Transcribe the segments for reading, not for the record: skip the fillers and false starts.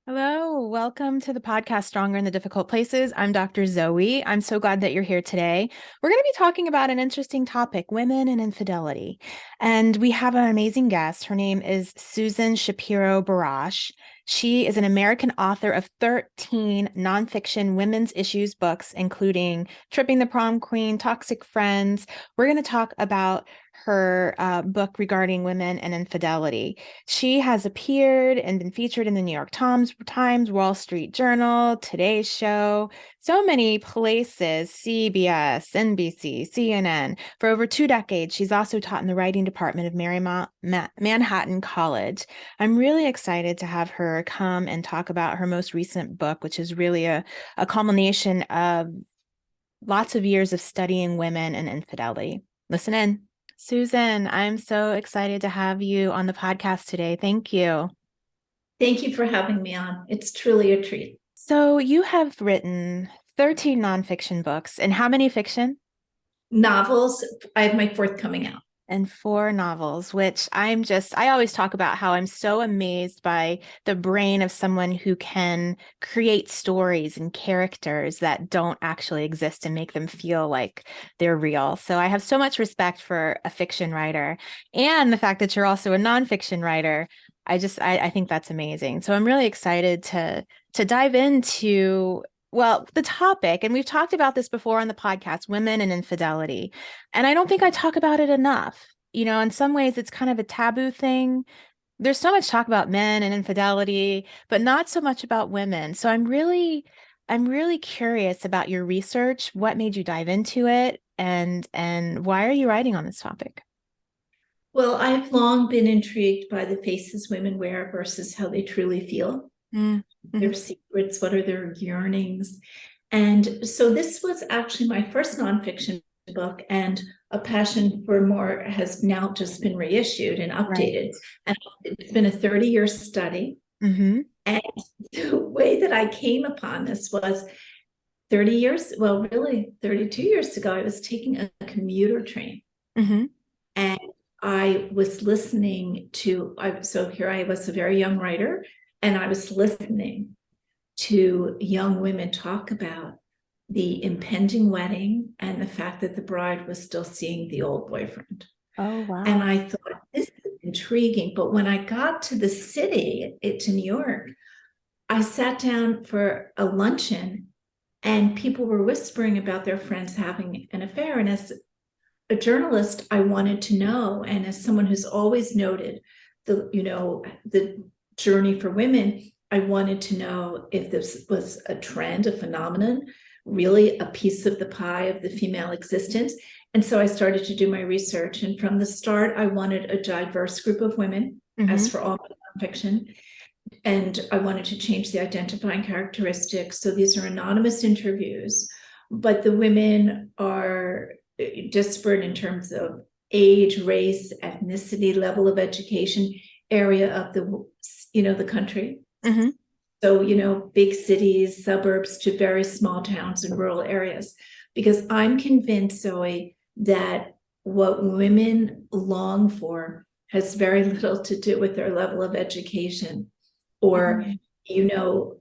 Hello, welcome to the podcast Stronger in the Difficult Places. I'm Dr. Zoe. I'm so glad that you're here today. We're going to be talking about an interesting topic, women and infidelity. And we have an amazing guest. Her name is Susan Shapiro Barash. She is an American author of 13 nonfiction women's issues books, including Tripping the Prom Queen, Toxic Friends. We're going to talk about her book regarding women and infidelity. She has appeared and been featured in the New York Times, Wall Street Journal, Today Show, so many places, CBS, NBC, CNN. For over 2 decades, she's also taught in the writing department of Manhattan College. I'm really excited to have her come and talk about her most recent book, which is really a culmination of lots of years of studying women and infidelity. Listen in. Susan, I'm so excited to have you on the podcast today. Thank you. Thank you for having me on. It's truly a treat. So you have written 13 nonfiction books, and how many fiction? Novels, I have my fourth coming out. And 4 novels, which I always talk about how I'm so amazed by the brain of someone who can create stories and characters that don't actually exist and make them feel like they're real. So I have so much respect for a fiction writer, and the fact that you're also a nonfiction writer. I think that's amazing. So I'm really excited to dive into, well, the topic, and we've talked about this before on the podcast, women and infidelity. And I don't think I talk about it enough. In some ways, it's kind of a taboo thing. There's so much talk about men and infidelity, but not so much about women. So I'm really curious about your research. What made you dive into it, and why are you writing on this topic? Well, I've long been intrigued by the faces women wear versus how they truly feel, their Mm-hmm. secrets, what are their yearnings. And so this was actually my first nonfiction book, and A Passion for More has now just been reissued and Right. updated. And it's been a 30-year study. Mm-hmm. And the way that I came upon this was 30 years, well, really 32 years ago, I was taking a commuter train, Mm-hmm. and I was listening to, so here I was, a very young writer, and I was listening to young women talk about the impending wedding and the fact that the bride was still seeing the old boyfriend. Oh, And wow. I thought, this is intriguing. But when I got to the city, to New York, I sat down for a luncheon, and people were whispering about their friends having an affair. And as a journalist, I wanted to know, and as someone who's always noted the journey for women, I wanted to know if this was a trend, a phenomenon, really a piece of the pie of the female existence. And so I started to do my research. And from the start, I wanted a diverse group of women, Mm-hmm. as for all nonfiction. And I wanted to change the identifying characteristics. So these are anonymous interviews, but the women are disparate in terms of age, race, ethnicity, level of education, area of the country. Mm-hmm. So, big cities, suburbs, to very small towns and rural areas. Because I'm convinced, Zoe, that what women long for has very little to do with their level of education, or Mm-hmm.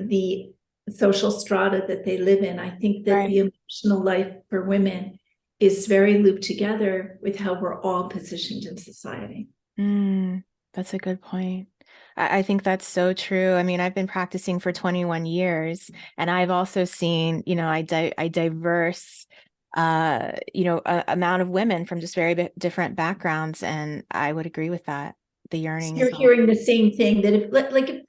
the social strata that they live in. I think that Right. the emotional life for women is very looped together with how we're all positioned in society. That's a good point. I think that's so true. I mean, I've been practicing for 21 years, and I've also seen, a diverse, amount of women from just very different backgrounds, and I would agree with that. The So yearning you're is all. hearing the same thing, that if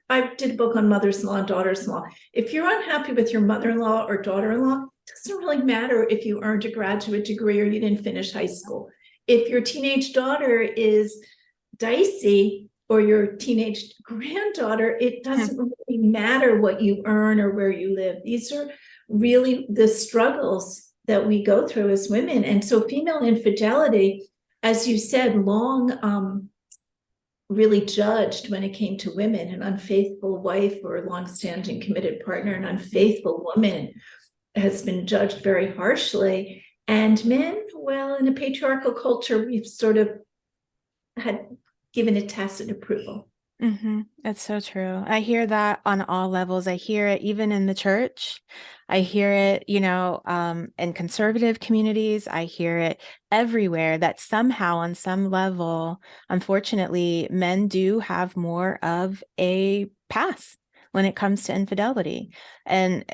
I did a book on mothers-in-law and daughters-in-law, if you're unhappy with your mother-in-law or daughter-in-law, it doesn't really matter if you earned a graduate degree or you didn't finish high school. If your teenage daughter is dicey, or your teenage granddaughter, it doesn't really matter what you earn or where you live. These are really the struggles that we go through as women. And so female infidelity, as you said, long really judged when it came to women. An unfaithful wife or a longstanding committed partner, an unfaithful woman, has been judged very harshly. And men, well, in a patriarchal culture, we've sort of had given it tacit approval. It's so true. I hear that on all levels. I hear it even in the church. I hear it, in conservative communities. I hear it everywhere that somehow, on some level, unfortunately, men do have more of a pass when it comes to infidelity, and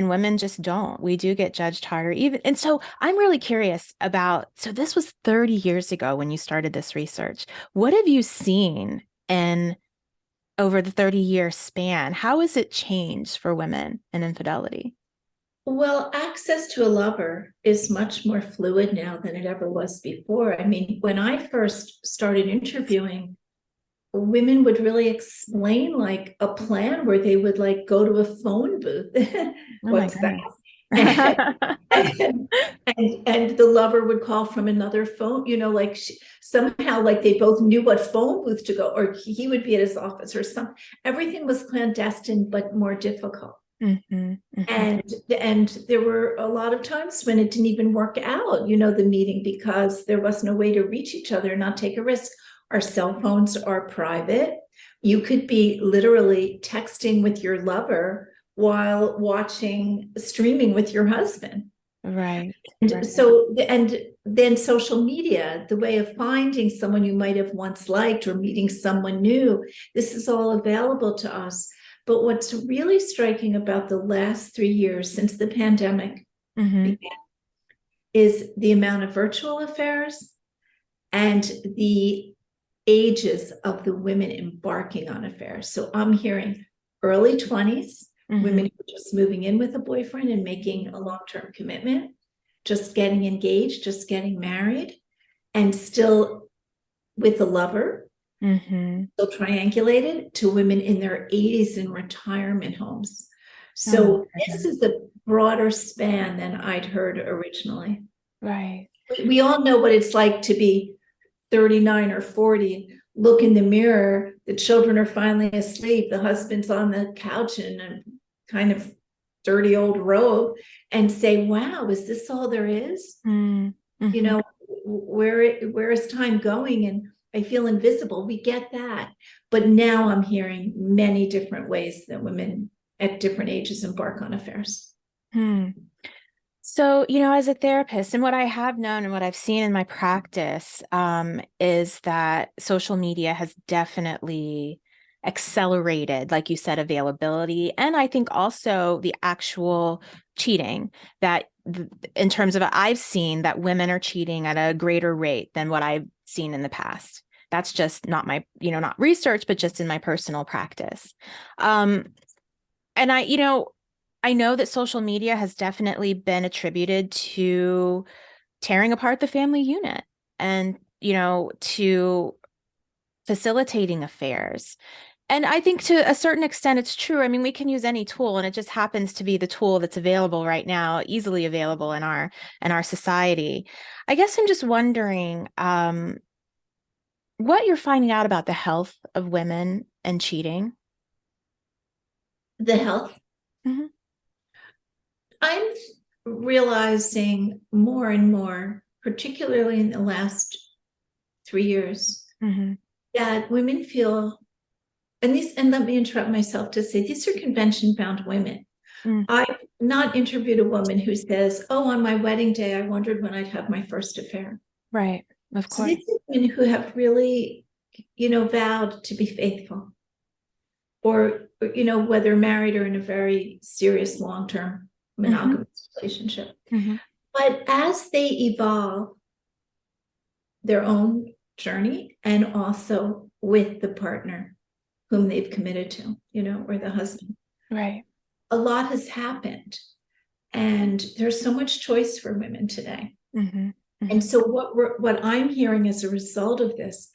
women just don't. We do get judged harder. Even and so, I'm really curious about. So this was 30 years ago when you started this research. What have you seen in over the 30-year span? How has it changed for women in infidelity? Well, access to a lover is much more fluid now than it ever was before. I mean, when I first started interviewing, women would really explain like a plan where they would like go to a phone booth. Oh my What's that? goodness. and, and the lover would call from another phone, like somehow like they both knew what phone booth to go, or he would be at his office or something. Everything was clandestine but more difficult. Hmm. Hmm. And there were a lot of times when it didn't even work out, the meeting, because there was no way to reach each other, not take a risk. Our cell phones are private. You could be literally texting with your lover while watching streaming with your husband. Right. And Right. so, and then social media, the way of finding someone you might have once liked or meeting someone new, this is all available to us. But what's really striking about the last 3 years since the pandemic Hmm. began is the amount of virtual affairs and the ages of the women embarking on affairs. So I'm hearing early 20s, women Hmm. who are just moving in with a boyfriend and making a long-term commitment, just getting engaged, just getting married, and still with a lover, Hmm. still triangulated, to women in their 80s in retirement homes. Oh my So this goodness. is a broader span than I'd heard originally. Right. We all know what it's like to be 39 or 40, look in the mirror, the children are finally asleep, the husband's on the couch in a kind of dirty old robe, and say, wow, is this all there is? You Mm-hmm. know, where is time going? And I feel invisible. We get that. But now I'm hearing many different ways that women at different ages embark on affairs. Hmm. So, as a therapist, and what I have known and what I've seen in my practice, is that social media has definitely accelerated, like you said, availability. And I think also the actual cheating that, in terms of, I've seen that women are cheating at a greater rate than what I've seen in the past. That's just not my, not research, but just in my personal practice. Um, and I know that social media has definitely been attributed to tearing apart the family unit and, to facilitating affairs. And I think to a certain extent, it's true. I mean, we can use any tool, and it just happens to be the tool that's available right now, easily available in our society. I guess I'm just wondering, what you're finding out about the health of women and cheating. The health, Hmm. I'm realizing more and more, particularly in the last 3 years, Hmm. that women feel, and let me interrupt myself to say, these are convention bound women. Mm. I've not interviewed a woman who says, oh, on my wedding day, I wondered when I'd have my first affair. Right. Of So course. these are women who have really, vowed to be faithful, or, whether married or in a very serious long-term Hmm. monogamous relationship. Hmm. But as they evolve their own journey, and also with the partner whom they've committed to, or the husband, Right. a lot has happened. And there's so much choice for women today. Hmm. And Hmm. so what I'm hearing as a result of this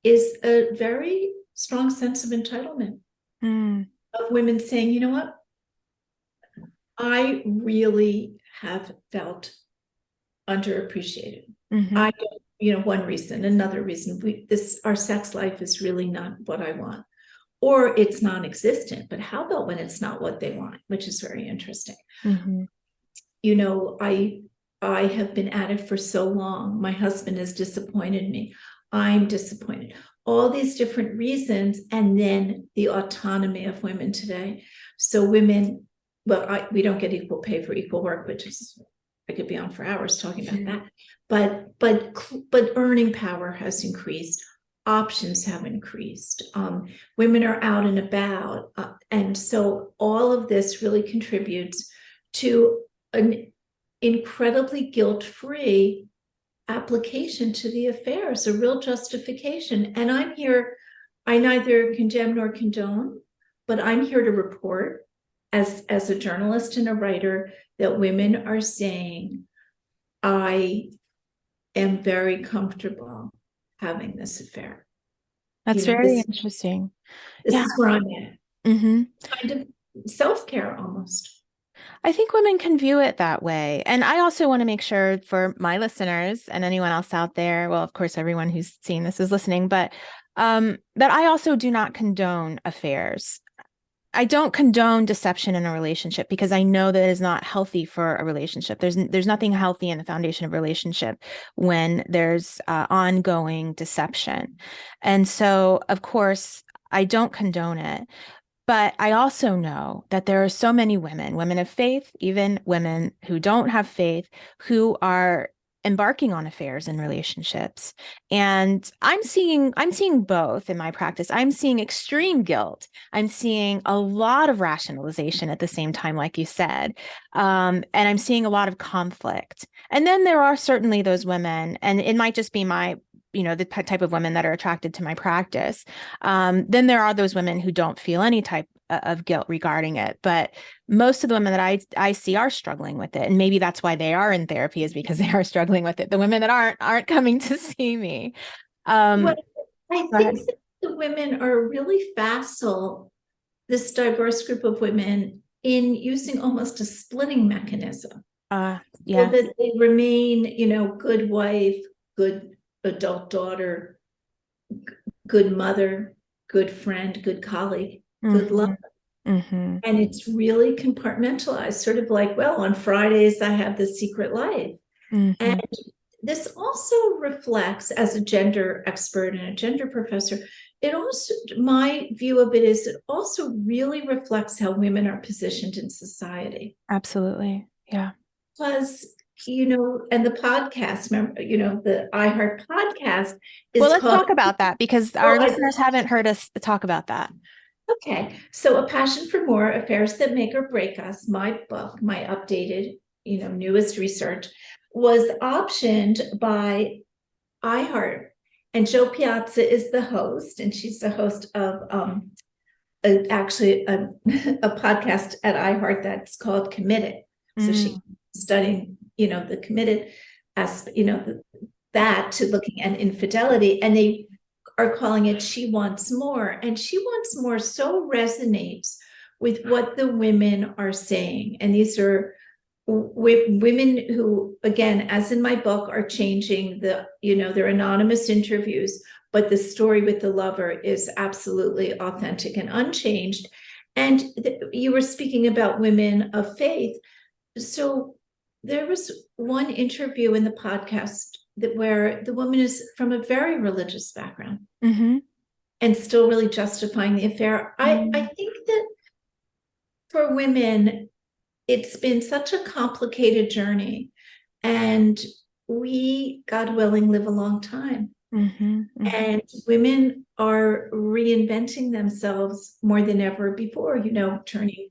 is a very strong sense of entitlement, Mm. of women saying, you know what, I really have felt underappreciated. Hmm. I don't, one reason, another reason, our sex life is really not what I want, or it's non-existent. But how about when it's not what they want, which is very interesting. Hmm. I have been at it for so long. My husband has disappointed me. I'm disappointed. all these different reasons, and then the autonomy of women today. So women, well, we don't get equal pay for equal work, which is, I could be on for hours talking about that. But earning power has increased. Options have increased. Women are out and about, and so all of this really contributes to an incredibly guilt-free application to the affairs, a real justification. And I'm here, I neither condemn nor condone, but I'm here to report as a journalist and a writer that women are saying, I am very comfortable having this affair. That's very interesting. This Yeah. is where I'm at. Mm-hmm. Kind of self-care almost. I think women can view it that way. And I also want to make sure for my listeners and anyone else out there, well, of course, everyone who's seeing this is listening, but that I also do not condone affairs. I don't condone deception in a relationship because I know that it is not healthy for a relationship. There's nothing healthy in the foundation of a relationship when there's ongoing deception. And so, of course, I don't condone it. But I also know that there are so many women of faith, even women who don't have faith, who are embarking on affairs and relationships. And I'm seeing both in my practice. I'm seeing extreme guilt. I'm seeing a lot of rationalization at the same time, like you said. And I'm seeing a lot of conflict. And then there are certainly those women, and it might just be the type of women that are attracted to my practice. Then there are those women who don't feel any type of guilt regarding it. But most of the women that I see are struggling with it. And maybe that's why they are in therapy, is because they are struggling with it. The women that aren't coming to see me. Well, I think that the women are really facile, this diverse group of women, in using almost a splitting mechanism. Yeah. So that they remain, good wife, good adult daughter, good mother, good friend, good colleague, good lover. Mm-hmm. And it's really compartmentalized, sort of like, well, on Fridays, I have the secret life. Mm-hmm. And this also reflects, as a gender expert and a gender professor, it also, my view of it is, it also really reflects how women are positioned in society. Absolutely. Yeah. Because, and the podcast, remember, the iHeart podcast is well, let's called, talk about that, because our listeners haven't heard us talk about that. Okay. So A Passion for More, Affairs That Make or Break Us, my book, my updated, newest research, was optioned by iHeart. And Jo Piazza is the host, and she's the host of actually a podcast at iHeart that's called Committed. So she's studying, the committed aspect, that to looking at infidelity, and they are calling it She Wants More. And She Wants More so resonates with what the women are saying. And these are women who, again, as in my book, are changing their anonymous interviews, but the story with the lover is absolutely authentic and unchanged. And you were speaking about women of faith. So there was one interview in the podcast where the woman is from a very religious background, and still really justifying the affair. I think that for women, it's been such a complicated journey, and we, God willing, live a long time. And women are reinventing themselves more than ever before, turning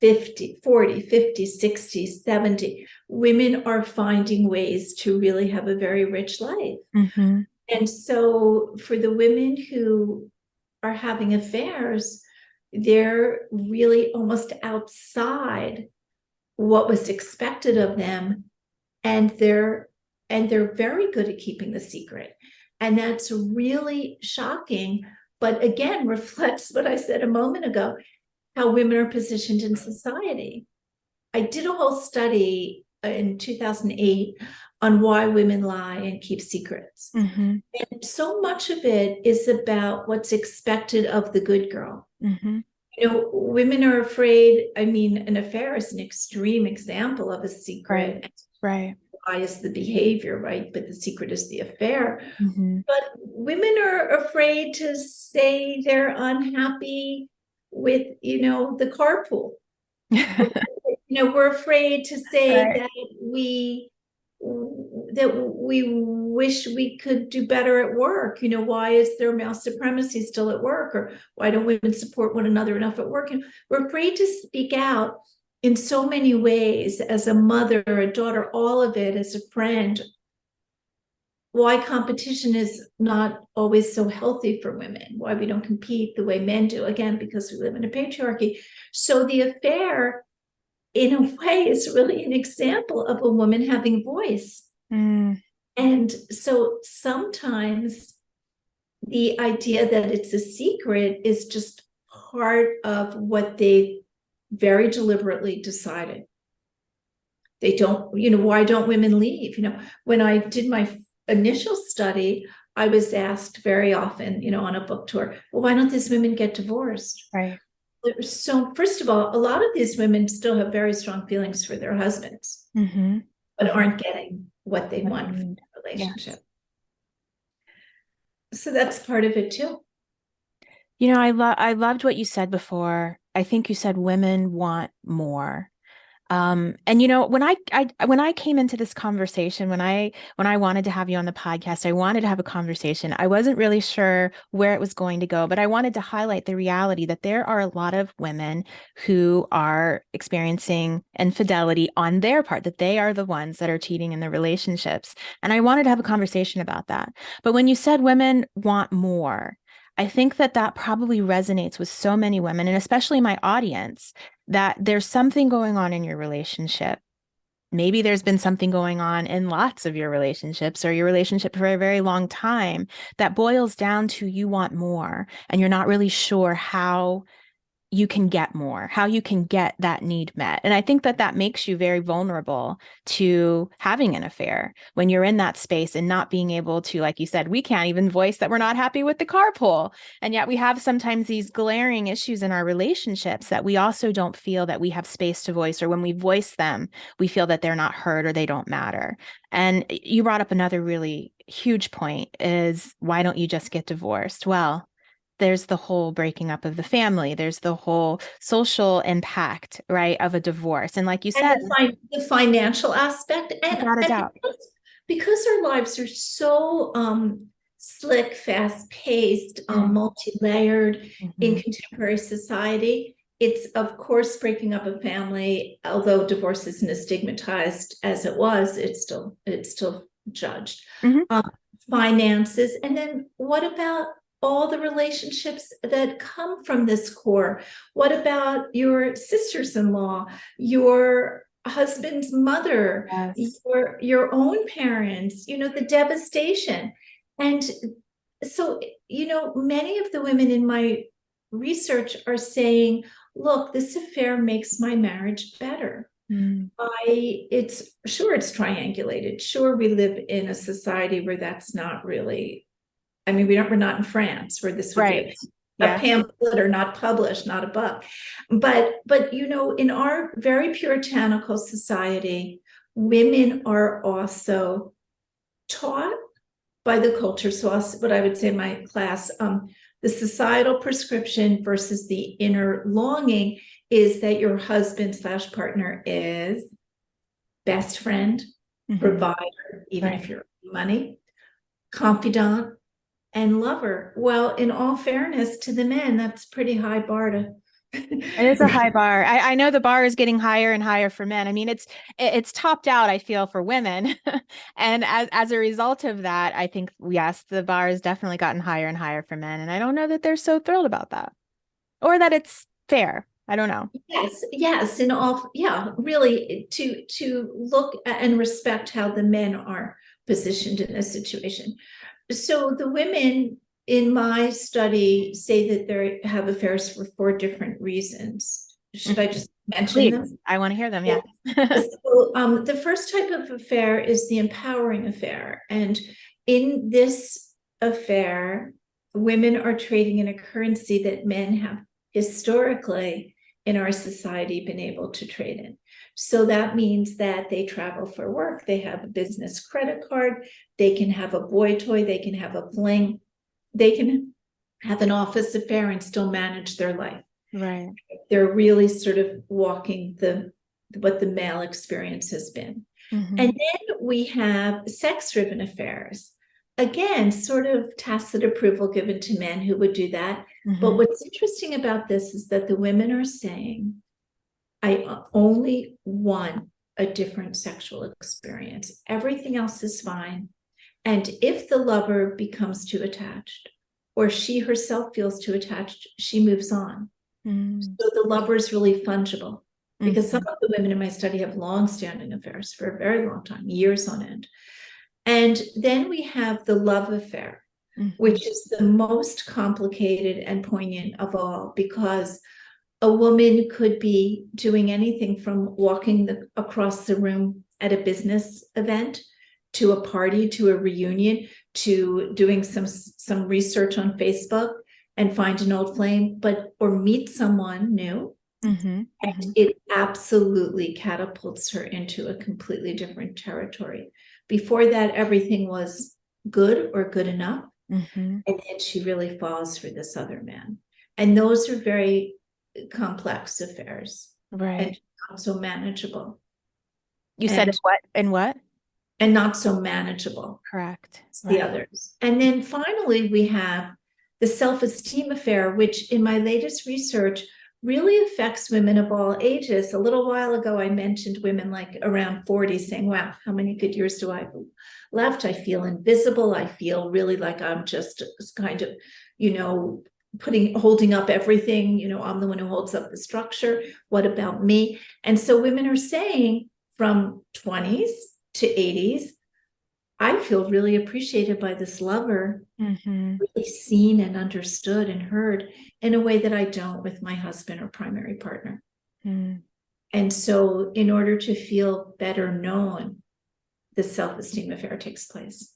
50, 40, 50, 60, 70. Women are finding ways to really have a very rich life. And so for the women who are having affairs, they're really almost outside what was expected of them. And they're very good at keeping the secret. And that's really shocking, but again, reflects what I said a moment ago, how women are positioned in society. I did a whole study in 2008 on why women lie and keep secrets. And so much of it is about what's expected of the good girl. Women are afraid. I mean, an affair is an extreme example of a secret. Right. lie is the behavior, right? But the secret is the affair. Mm-hmm. But women are afraid to say they're unhappy with, the carpool. We're afraid to say Right. that we wish we could do better at work. Why is there male supremacy still at work? Or why don't women support one another enough at work? And we're afraid to speak out in so many ways, as a mother, a daughter, all of it, as a friend. Why competition is not always so healthy for women, why we don't compete the way men do, again, because we live in a patriarchy. So the affair, in a way, is really an example of a woman having a voice. Mm. And so sometimes the idea that it's a secret is just part of what they very deliberately decided. They don't, why don't women leave? When I did my initial study, I was asked very often, on a book tour, well, why don't these women get divorced? Right. So first of all, a lot of these women still have very strong feelings for their husbands, Mm-hmm. but aren't getting what they What want they from need. the relationship. Yes. So that's part of it too. I loved what you said before. I think you said women want more. And when I came into this conversation, when I wanted to have you on the podcast, I wanted to have a conversation. I wasn't really sure where it was going to go, but I wanted to highlight the reality that there are a lot of women who are experiencing infidelity on their part, that they are the ones that are cheating in their relationships. And I wanted to have a conversation about that. But when you said women want more, I think that probably resonates with so many women, and especially my audience, that there's something going on in your relationship. Maybe there's been something going on in lots of your relationships or your relationship for a very long time that boils down to you want more and you're not really sure how you can get more, how you can get that need met. And I think that makes you very vulnerable to having an affair when you're in that space and not being able to, like you said, we can't even voice that we're not happy with the carpool. And yet we have sometimes these glaring issues in our relationships that we also don't feel that we have space to voice, or when we voice them, we feel that they're not heard or they don't matter. And you brought up another really huge point is, why don't you just get divorced? Well, there's the whole breaking up of the family. There's the whole social impact, right, of a divorce. And like you And said, the financial aspect, without a and doubt. because our lives are so slick, fast-paced, multi-layered in Mhm. contemporary society, it's of course breaking up a family. Although divorce isn't as stigmatized as it was, it's still judged. Mhm. Um, Finances, and then what about all the relationships that come from this core? What about your sisters-in-law, your husband's mother, Yes. your own parents, the devastation? And so, many of the women in my research are saying, look, this affair makes my marriage better. Mm. It's triangulated. Sure, we live in a society where that's not really, I mean, we're not in France where this would be Right. a Yeah. pamphlet or not published, not a book. But in our very puritanical society, women are also taught by the culture. So what I would say in my class, the societal prescription versus the inner longing is that your husband/partner is best friend, Mhm. provider, even if Right. you're money, confidant, and lover. Well, in all fairness to the men, that's pretty high bar to. It is a high bar. I know the bar is getting higher and higher for men. I mean, it's topped out, I feel, for women. And as a result of that, I think, yes, the bar has definitely gotten higher and higher for men. And I don't know that they're so thrilled about that, or that it's fair. I don't know. Yes, in all, yeah, really to look at and respect how the men are positioned in a situation. So the women in my study say that they have affairs for 4 different reasons. Should I Mhm. just mention Please, them? I want to hear them. Yeah. Yes. So the first type of affair is the empowering affair. And in this affair, women are trading in a currency that men have historically in our society been able to trade in. So that means that they travel for work, they have a business credit card, they can have a boy toy, they can have a fling, they can have an office affair and still manage their life. Right. They're really sort of walking what the male experience has been. Mm-hmm. And then we have sex-driven affairs. Again, sort of tacit approval given to men who would do that. Mm-hmm. But what's interesting about this is that the women are saying, I only want a different sexual experience. Everything else is fine. And if the lover becomes too attached, or she herself feels too attached, she moves on. Mm-hmm. So the lover is really fungible, because Mm-hmm. some of the women in my study have long-standing affairs for a very long time, years on end. And then we have the love affair, Mm-hmm. which is the most complicated and poignant of all, because a woman could be doing anything from walking across the room at a business event, to a party, to a reunion, to doing some research on Facebook and find an old flame, or meet someone new. Mm-hmm. And it absolutely catapults her into a completely different territory. Before that, everything was good or good enough. Mm-hmm. And then she really falls for this other man. And those are very complex affairs. Right. And not so manageable. You said what and what? And not so manageable. Correct. It's the others. And then finally, we have the self-esteem affair, which in my latest research really affects women of all ages. A little while ago, I mentioned women like around 40 saying, wow, how many good years do I have left? I feel invisible. I feel really like I'm just kind of, holding up everything. I'm the one who holds up the structure. What about me? And so women are saying from 20s to 80s, I feel really appreciated by this lover, Mm-hmm. really seen and understood and heard in a way that I don't with my husband or primary partner. Mm. And so in order to feel better known, the self-esteem affair takes place.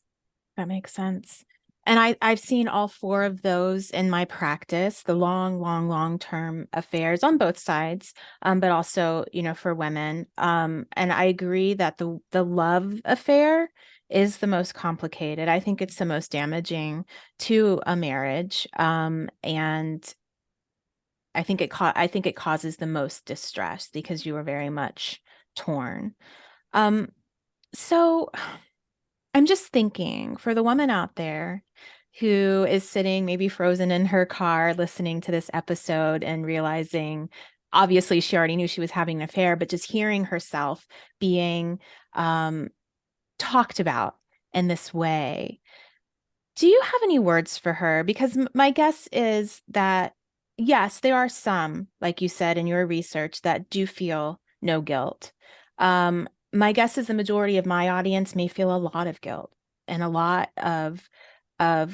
That makes sense. And I've seen all four of those in my practice, the long-term affairs on both sides, but also, for women. And I agree that the love affair is the most complicated. I think it's the most damaging to a marriage. And I think it causes the most distress because you are very much torn. So I'm just thinking, for the woman out there who is sitting maybe frozen in her car listening to this episode and realizing, obviously she already knew she was having an affair, but just hearing herself being talked about in this way, do you have any words for her? Because my guess is that, yes, there are some, like you said in your research, that do feel no guilt. My guess is the majority of my audience may feel a lot of guilt and a lot of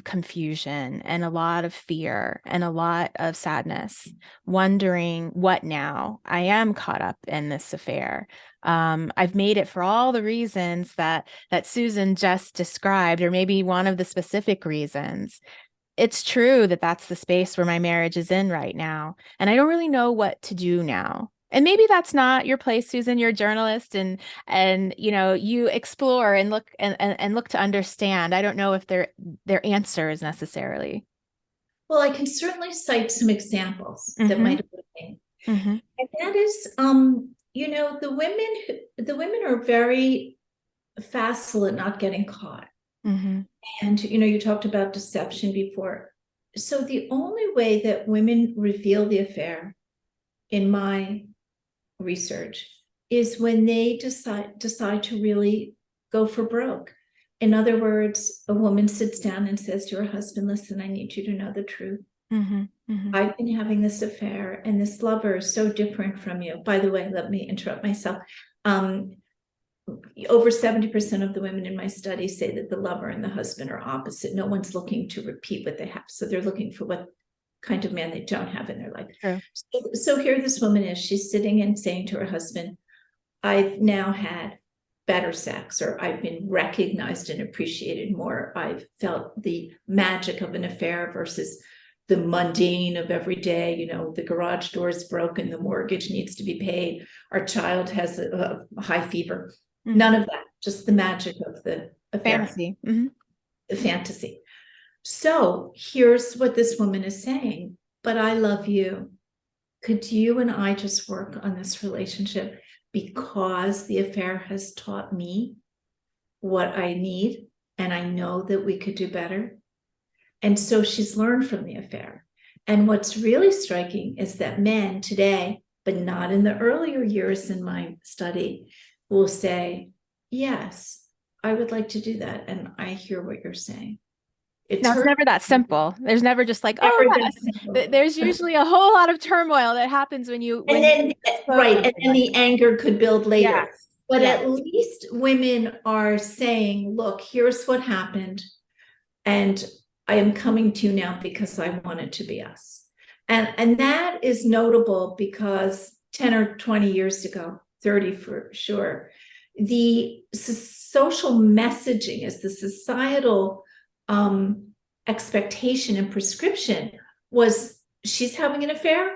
confusion and a lot of fear and a lot of sadness, wondering what now? I am caught up in this affair. I've made it for all the reasons that Susan just described, or maybe one of the specific reasons. It's true that that's the space where my marriage is in right now, and I don't really know what to do now. And maybe that's not your place, Susan. You're a journalist, and you explore and look and look to understand. I don't know if they're answers necessarily. Well, I can certainly cite some examples that might have been. Mm-hmm. And that is, the women are very facile at not getting caught. Mm-hmm. And, you talked about deception before. So the only way that women reveal the affair in my research is when they decide to really go for broke. In other words, a woman sits down and says to her husband, listen, I need you to know the truth. Mm-hmm. Mm-hmm. I've been having this affair and this lover is so different from you. By the way, let me interrupt myself. Over 70% of the women in my study say that the lover and the husband are opposite. No one's looking to repeat what they have. So they're looking for what kind of man they don't have in their life. True. So here this woman is, she's sitting and saying to her husband, I've now had better sex, or I've been recognized and appreciated more. I've felt the magic of an affair versus the mundane of every day. You know, the garage door is broken, the mortgage needs to be paid, our child has a high fever. Mhm. None of that, just the magic of the affair, Fantasy. the fantasy. So here's what this woman is saying: but I love you. Could you and I just work on this relationship, because the affair has taught me what I need, and I know that we could do better. And so she's learned from the affair. And what's really striking is that men today, but not in the earlier years in my study, will say, yes, I would like to do that. And I hear what you're saying. It's Now, it's hurt. never that simple. There's never just like, oh, Never that yes. simple. There's usually a whole lot of turmoil that happens when you, And when then, you expose right, and something then like the anger could build that. Yes. later. But Yes. at least women are saying, look, here's what happened. And I am coming to you now because I want it to be us. And that is notable because 10 or 20 years ago, 30 for sure, the social messaging is the societal expectation and prescription was, she's having an affair,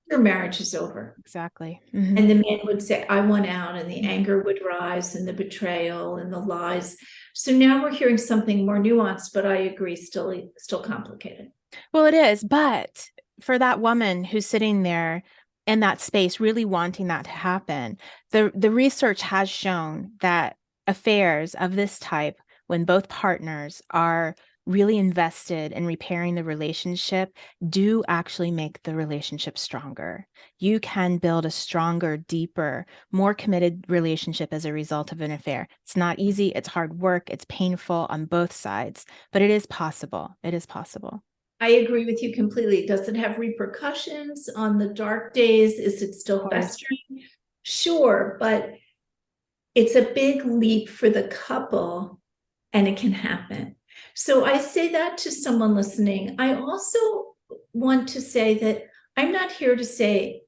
your marriage is over. Exactly. And the man would say, I want out, and the anger would rise, and the betrayal and the lies. So now we're hearing something more nuanced, but I agree, still complicated. Well, it is, but for that woman who's sitting there in that space, really wanting that to happen, the research has shown that affairs of this type, when both partners are really invested in repairing the relationship, do actually make the relationship stronger. You can build a stronger, deeper, more committed relationship as a result of an affair. It's not easy, it's hard work, it's painful on both sides, but it is possible. It is possible. I agree with you completely. Does it have repercussions on the dark days? Is it still festering? Sure, but it's a big leap for the couple, and it can happen. So I say that to someone listening. I also want to say that I'm not here to say,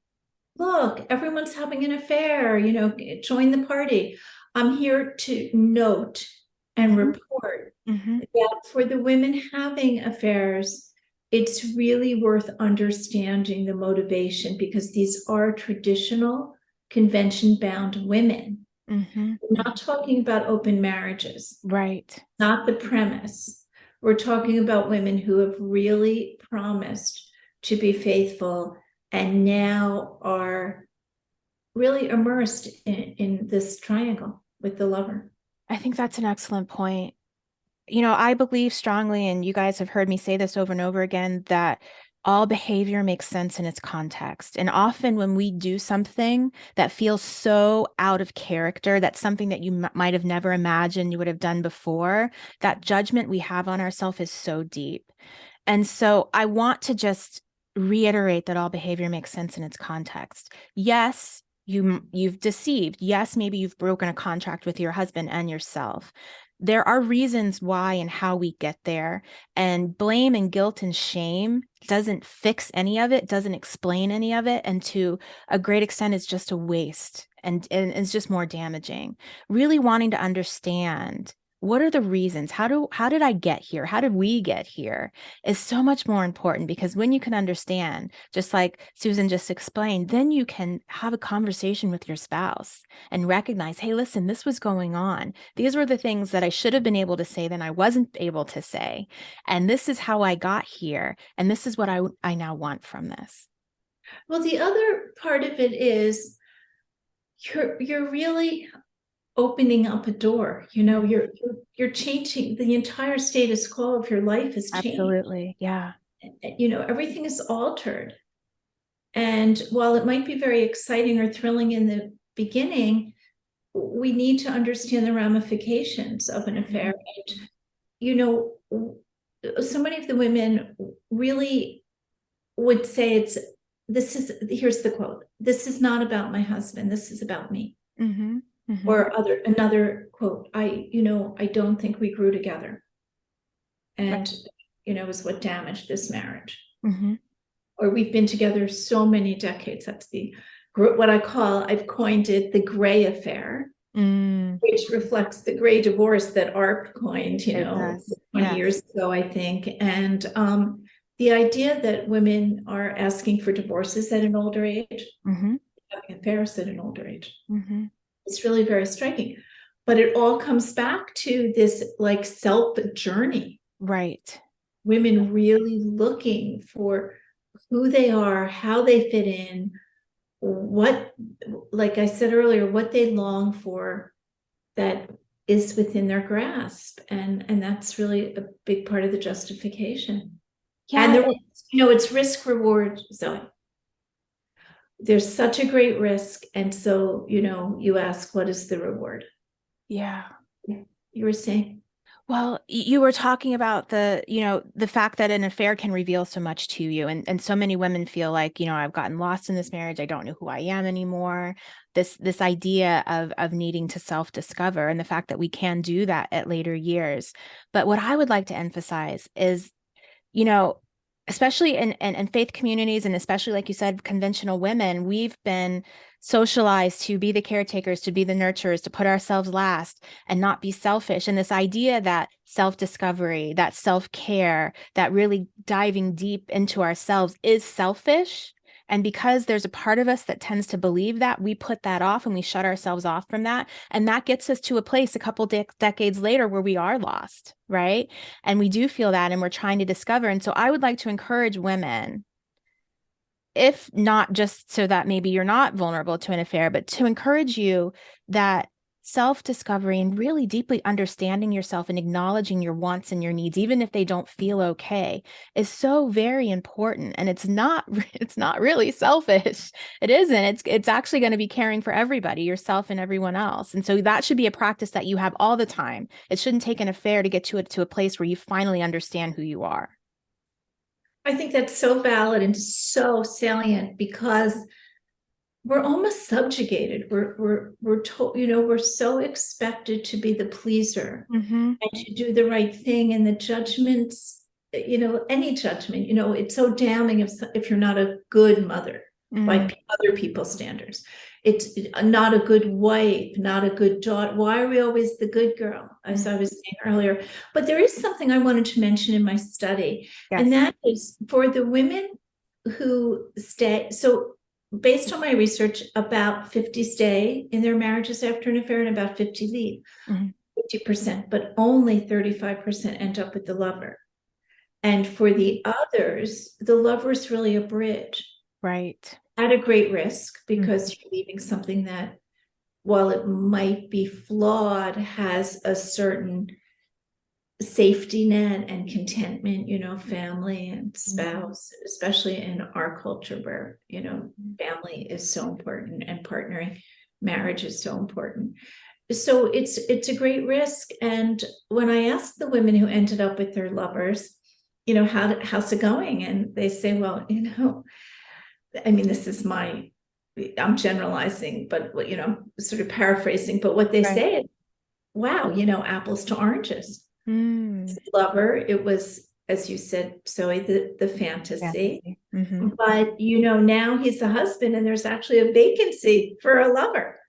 look, everyone's having an affair, you know, join the party. I'm here to note and report that for the women having affairs, it's really worth understanding the motivation, because these are traditional, convention-bound women. We're not talking about open marriages. Right. Not the premise. We're talking about women who have really promised to be faithful and now are really immersed in this triangle with the lover. I think that's an excellent point. You know, I believe strongly, and you guys have heard me say this over and over again, that all behavior makes sense in its context. And often when we do something that feels so out of character, that's something that you might have never imagined you would have done before, that judgment we have on ourselves is so deep. And so I want to just reiterate that all behavior makes sense in its context. Yes, you've deceived. Yes, maybe you've broken a contract with your husband and yourself. There are reasons why and how we get there, and blame and guilt and shame doesn't fix any of it, doesn't explain any of it, and to a great extent it's just a waste, and it's just more damaging. Really wanting to understand, what are the reasons? How did I get here? How did we get here? Is so much more important, because when you can understand, just like Susan just explained, then you can have a conversation with your spouse and recognize, hey, listen, this was going on. These were the things that I should have been able to say that I wasn't able to say. And this is how I got here. And this is what I now want from this. Well, the other part of it is you're really opening up a door. You know, you're changing the entire status quo of your life is changed. Absolutely. Yeah. You know, everything is altered. And while it might be very exciting or thrilling in the beginning, we need to understand the ramifications of an affair. And, you know, so many of the women really would say here's the quote, this is not about my husband, this is about me. Or another quote, I don't think we grew together. And, you know, is what damaged this marriage. Or we've been together so many decades. That's what I've coined it, the gray affair, which reflects the gray divorce that ARP coined, 20 years ago, I think. And the idea that women are asking for divorces at an older age, Mm-hmm. having affairs at an older age, Mm-hmm. it's really very striking. But it all comes back to this like self journey. Right. Women really looking for who they are, how they fit in, what, like I said earlier, what they long for that is within their grasp. And that's really a big part of the justification. And Yeah. it's risk reward, Zoe. There's such a great risk. And so, you ask, what is the reward? Yeah. You were saying? Well, you were talking about the fact that an affair can reveal so much to you. And so many women feel like, I've gotten lost in this marriage. I don't know who I am anymore. This idea of needing to self-discover, and the fact that we can do that at later years. But what I would like to emphasize is, you know, especially in faith communities, and especially, like you said, conventional women, we've been socialized to be the caretakers, to be the nurturers, to put ourselves last and not be selfish. And this idea that self-discovery, that self-care, that really diving deep into ourselves is selfish. And because there's a part of us that tends to believe that, we put that off and we shut ourselves off from that. And that gets us to a place a couple decades later where we are lost, right? And we do feel that, and we're trying to discover. And so I would like to encourage women, if not just so that maybe you're not vulnerable to an affair, but to encourage you that self-discovery and really deeply understanding yourself and acknowledging your wants and your needs, even if they don't feel okay, is so very important. And it's not really selfish. It isn't. It's actually going to be caring for everybody, yourself and everyone else. And so that should be a practice that you have all the time. It shouldn't take an affair to get to a place where you finally understand who you are. I think that's so valid and so salient because we're almost subjugated. We're told, we're so expected to be the pleaser Mm-hmm. and to do the right thing. And the judgments, any judgment, it's so damning if you're not a good mother by other people's standards. It's not a good wife, not a good daughter. Why are we always the good girl, as I was saying earlier? But there is something I wanted to mention in my study, and Yes. that is for the women who stay. So based on my research, about 50 stay in their marriages after an affair and about 50 leave. Mm-hmm. 50%, but only 35% end up with the lover. And for the others, the lover is really a bridge. Right. At a great risk because you're leaving something that, while it might be flawed, has a certain safety net and contentment, family and spouse, especially in our culture where, family is so important and partnering marriage is so important. So it's a great risk. And when I asked the women who ended up with their lovers, how's it going? And they say, well, I mean, I'm generalizing, but sort of paraphrasing, but what they say is, wow, apples to oranges. Lover, it was, as you said, Zoe, the fantasy. But now he's a husband and there's actually a vacancy for a lover.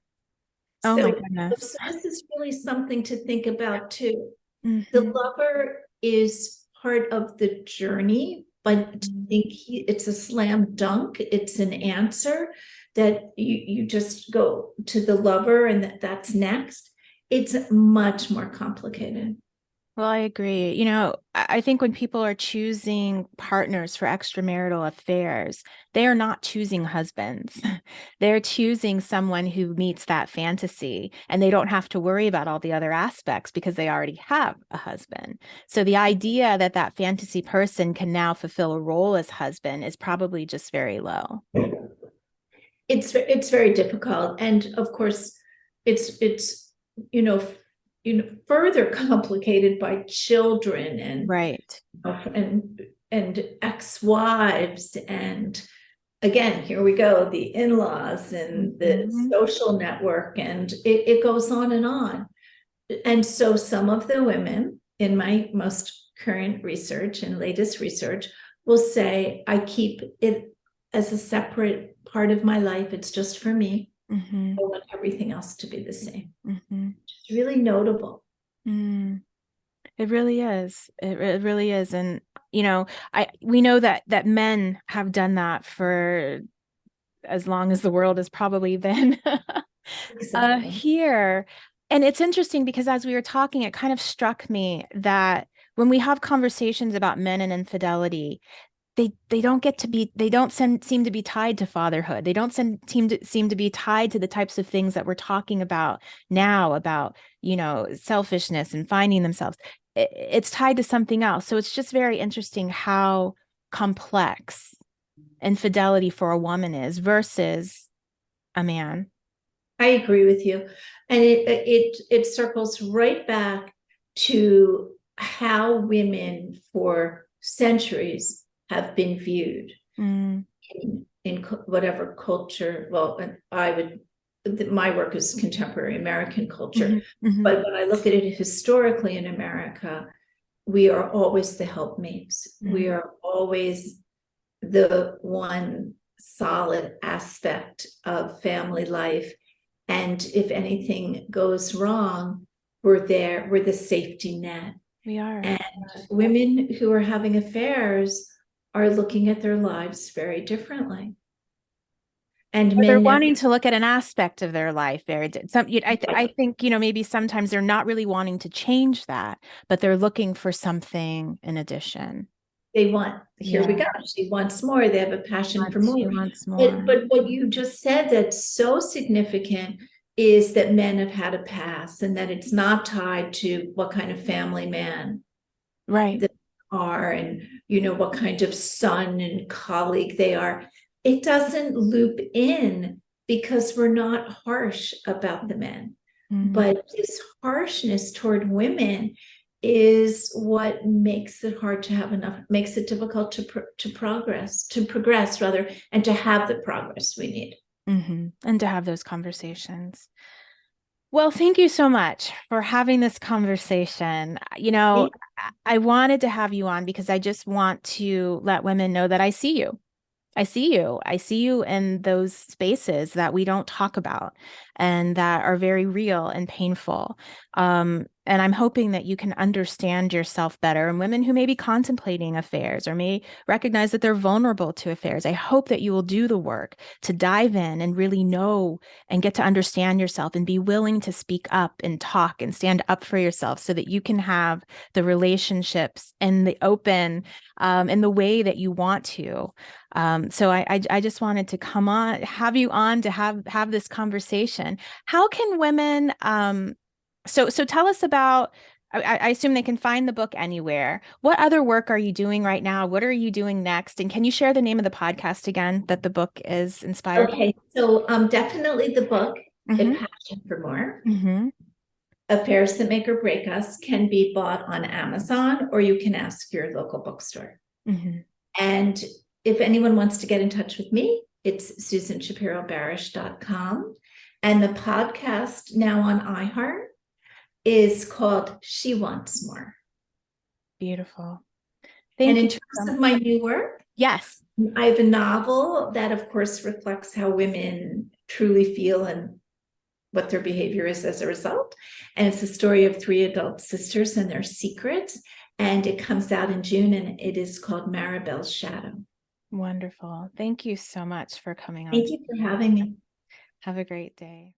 Oh my So goodness. this is really something to think about too. The Mm-hmm. lover is part of the journey, but to think it's a slam dunk, it's an answer that you just go to the lover and that's next. It's much more complicated. Well, I agree. I think when people are choosing partners for extramarital affairs, they are not choosing husbands. They're choosing someone who meets that fantasy, and they don't have to worry about all the other aspects because they already have a husband. So the idea that that fantasy person can now fulfill a role as husband is probably just very low. It's very difficult, and of course, it's further complicated by children Right. and ex-wives, and again, here we go, the in-laws and the social network, and it goes on and on. And so some of the women in my most current research and latest research will say, I keep it as a separate part of my life. It's just for me. I want everything else to be the same. It's really notable. It really is. It really is. And we know that men have done that for as long as the world has probably been Exactly. here. And it's interesting because as we were talking, it kind of struck me that when we have conversations about men and infidelity, they don't seem to be tied to fatherhood. They don't seem to be tied to the types of things that we're talking about now, about, selfishness and finding themselves. It's tied to something else. So it's just very interesting how complex infidelity for a woman is versus a man. I agree with you. And it circles right back to how women for centuries have been viewed Mm. in whatever culture. Well, my work is contemporary American culture. Mhm, mhm, But when I look at it historically in America, we are always the helpmates. We mhm. are always the one solid aspect of family life. And if anything goes wrong, we're there, we're the safety net. We are. And women who are having affairs are looking at their lives very differently. And Or they're men never, wanting to look at an aspect of their life I think, maybe sometimes they're not really wanting to change that, but they're looking for something in addition. they want, here we Yeah. go, she wants more, they have a passion for She more. wants more. But what you just said that's so significant is that men have had a past and that it's not tied to what kind of family man Right. they are and what kind of son and colleague they are. It doesn't loop in because we're not harsh about the men, Mhm. but this harshness toward women is what makes it hard to have enough, makes it difficult to progress rather, and to have the progress we need. And to have those conversations. Well, thank you so much for having this conversation. I wanted to have you on because I just want to let women know that I see you. I see you. I see you in those spaces that we don't talk about and that are very real and painful. And I'm hoping that you can understand yourself better. And women who may be contemplating affairs or may recognize that they're vulnerable to affairs, I hope that you will do the work to dive in and really know and get to understand yourself and be willing to speak up and talk and stand up for yourself so that you can have the relationships and the open in the way that you want to. So I just wanted to have you on to have this conversation. How can women, so tell us about, I assume they can find the book anywhere. What other work are you doing right now? What are you doing next? And can you share the name of the podcast again that the book is inspired by? Okay, so definitely the book, A Mm-hmm. Passion for More. Mm-hmm. Affairs That Make or Break Us can be bought on Amazon, or you can ask your local bookstore. Mm-hmm. And if anyone wants to get in touch with me, it's susanshapiroBarash.com. And the podcast now on iHeart is called She Wants More. Beautiful. And Thank in you so terms of much. my new work, Yes. I have a novel that, of course, reflects how women truly feel and what their behavior is as a result. And it's the story of three adult sisters and their secrets. And it comes out in June, and it is called Maribel's Shadow. Wonderful. Thank you so much for coming on Thank you for today. having me. Have a great day.